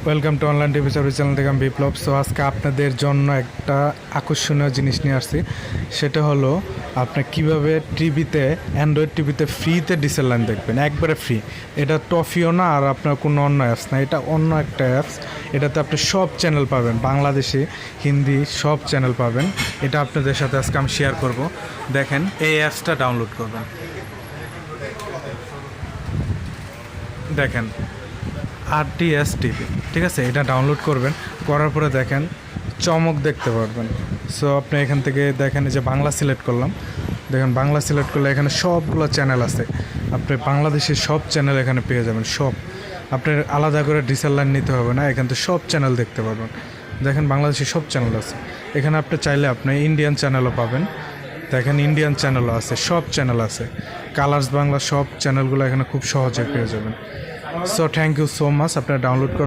Welcome to online TV service channel থেকে আমি বিপ্লব। So আজকে আপনাদের জন্য একটা আকর্ষণীয় জিনিস নিয়ে আসছি। সেটা হলো আপনি কিভাবে টিভিতে, অ্যান্ড্রয়েড টিভিতে ফ্রিতে ডিসেল লাইন দেখবেন, একবারে ফ্রি। এটা টফিও না, আর আপনার কোনো অন্য অ্যাপস না, এটা অন্য একটা অ্যাপস। এটাতে আপনি সব চ্যানেল পাবেন, বাংলাদেশি, হিন্দি সব চ্যানেল পাবেন। এটা আপনাদের সাথে আজকে আমি শেয়ার করব। দেখেন, এই অ্যাপসটা ডাউনলোড করবেন। দেখেন, আরটিএস টিভি, ঠিক আছে, এটা ডাউনলোড করবেন। করার পরে দেখেন চমক দেখতে পারবেন। সো আপনি এখান থেকে দেখেন, যে বাংলা সিলেক্ট করলাম, দেখেন বাংলা সিলেক্ট করলে এখানে সবগুলো চ্যানেল আছে। আপনি বাংলাদেশের সব চ্যানেল এখানে পেয়ে যাবেন, সব। আপনার আলাদা করে ডিসেল লাইন নিতে হবে না, এখান থেকে সব চ্যানেল দেখতে পারবেন। দেখেন বাংলাদেশের সব চ্যানেল আছে এখানে। আপনি চাইলে আপনি ইন্ডিয়ান চ্যানেলও পাবেন। দেখেন ইন্ডিয়ান চ্যানেলও আছে, সব চ্যানেল আছে। কালার্স বাংলা সব চ্যানেলগুলো এখানে খুব সহজে পেয়ে যাবেন। So thank you so much. আপনারা ডাউনলোড